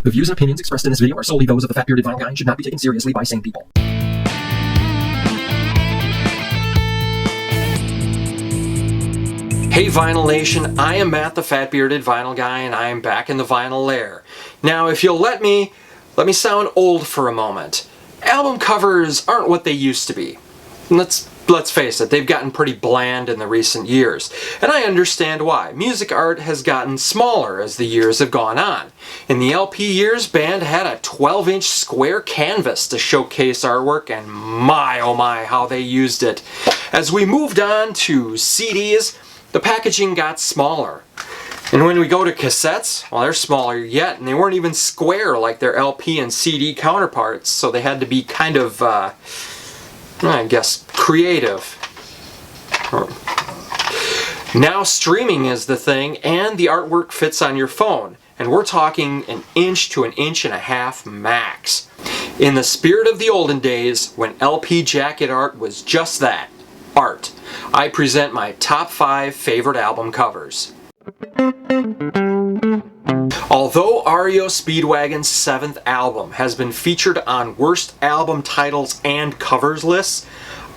The views and opinions expressed in this video are solely those of the Fat Bearded Vinyl Guy and should not be taken seriously by sane people. Hey Vinyl Nation, I am Matt the Fat Bearded Vinyl Guy and I am back in the vinyl lair. Now if you'll let me sound old for a moment. Album covers aren't what they used to be. Let's face it, they've gotten pretty bland in the recent years. And I understand why. Music art has gotten smaller as the years have gone on. In the LP years, band had a 12-inch square canvas to showcase artwork, and my oh my how they used it. As we moved on to CDs, the packaging got smaller. And when we go to cassettes, well, they're smaller yet, and they weren't even square like their LP and CD counterparts, so they had to be kind of, I guess, creative. Now streaming is the thing, and the artwork fits on your phone, and we're talking an inch to an inch and a half max. In the spirit of the olden days, when LP jacket art was just that, art, I present my top 5 favorite album covers. Although REO Speedwagon's 7th album has been featured on worst album titles and covers lists,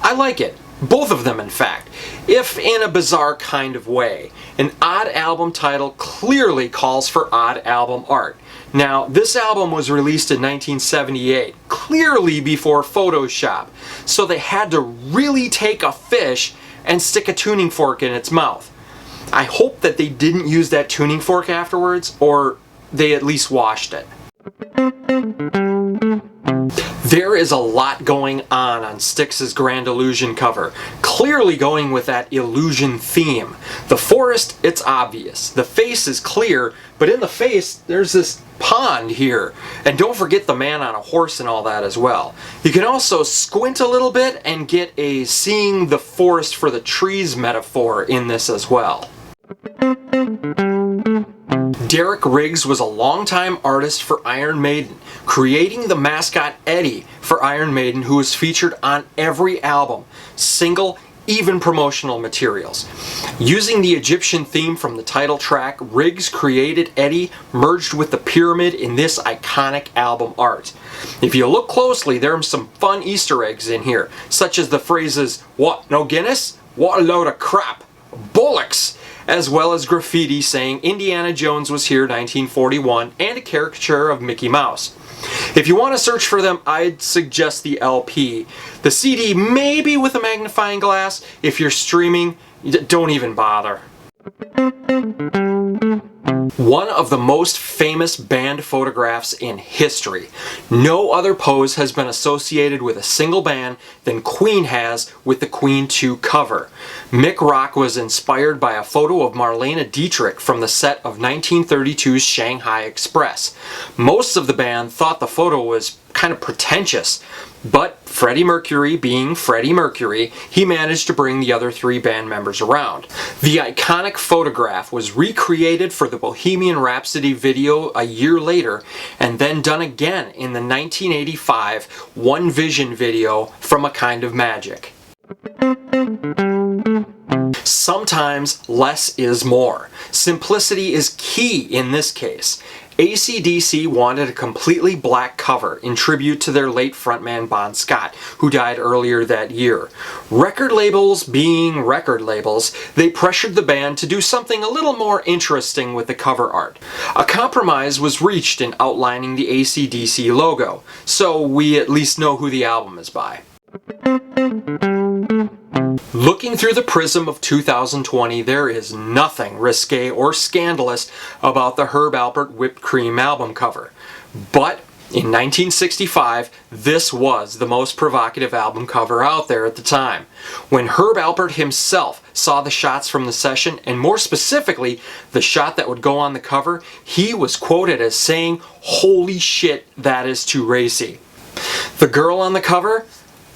I like it. Both of them, in fact, if in a bizarre kind of way. An odd album title clearly calls for odd album art. Now, this album was released in 1978, clearly before Photoshop, so they had to really take a fish and stick a tuning fork in its mouth. I hope that they didn't use that tuning fork afterwards, or they at least washed it. There is a lot going on Styx's Grand Illusion cover, clearly going with that illusion theme. The forest, it's obvious. The face is clear, but in the face, there's this pond here. And don't forget the man on a horse and all that as well. You can also squint a little bit and get a seeing the forest for the trees metaphor in this as well. Derek Riggs was a longtime artist for Iron Maiden, creating the mascot Eddie for Iron Maiden, who was featured on every album, single, even promotional materials. Using the Egyptian theme from the title track, Riggs created Eddie merged with the pyramid in this iconic album art. If you look closely, there are some fun Easter eggs in here, such as the phrases, "What, no Guinness? What a load of crap! Bollocks!" as well as graffiti saying Indiana Jones was here 1941 and a caricature of Mickey Mouse. If you want to search for them, I'd suggest the LP. The CD maybe with a magnifying glass. If you're streaming, don't even bother. One of the most famous band photographs in history. No other pose has been associated with a single band than Queen has with the Queen 2 cover. Mick Rock was inspired by a photo of Marlene Dietrich from the set of 1932's Shanghai Express. Most of the band thought the photo was kind of pretentious, but Freddie Mercury being Freddie Mercury, he managed to bring the other 3 band members around. The iconic photograph was recreated for the Bohemian Rhapsody video a year later, and then done again in the 1985 One Vision video from A Kind of Magic. Sometimes less is more. Simplicity is key in this case. AC/DC wanted a completely black cover in tribute to their late frontman Bon Scott, who died earlier that year. Record labels being record labels, they pressured the band to do something a little more interesting with the cover art. A compromise was reached in outlining the AC/DC logo, so we at least know who the album is by. Looking through the prism of 2020, there is nothing risque or scandalous about the Herb Alpert Whipped Cream album cover. But in 1965, this was the most provocative album cover out there at the time. When Herb Alpert himself saw the shots from the session, and more specifically, the shot that would go on the cover, he was quoted as saying, "Holy shit, that is too racy." The girl on the cover?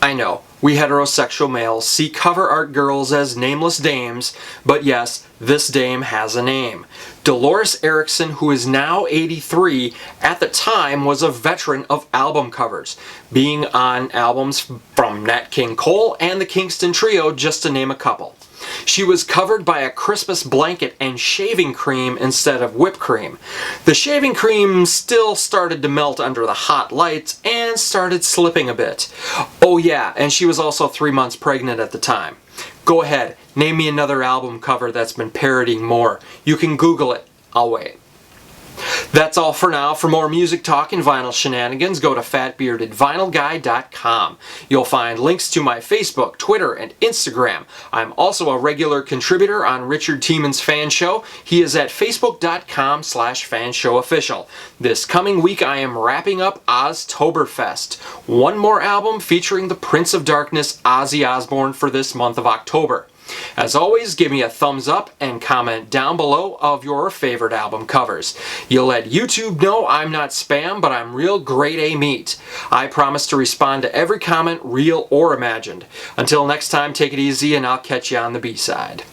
I know, we heterosexual males see cover art girls as nameless dames, but yes, this dame has a name. Dolores Erickson, who is now 83, at the time was a veteran of album covers, being on albums from Nat King Cole and the Kingston Trio, just to name a couple. She was covered by a Christmas blanket and shaving cream instead of whipped cream. The shaving cream still started to melt under the hot lights and started slipping a bit. Oh yeah, and she was also 3 months pregnant at the time. Go ahead, name me another album cover that's been parodying more. You can Google it. I'll wait. That's all for now. For more music talk and vinyl shenanigans, go to fatbeardedvinylguy.com. You'll find links to my Facebook, Twitter, and Instagram. I'm also a regular contributor on Richard Tiemann's Fan Show. He is at facebook.com/fanshowofficial. This coming week I am wrapping up Oztoberfest. One more album featuring the Prince of Darkness, Ozzy Osbourne, for this month of October. As always, give me a thumbs up and comment down below of your favorite album covers. You'll let YouTube know I'm not spam, but I'm real grade A meat. I promise to respond to every comment, real or imagined. Until next time, take it easy and I'll catch you on the B-side.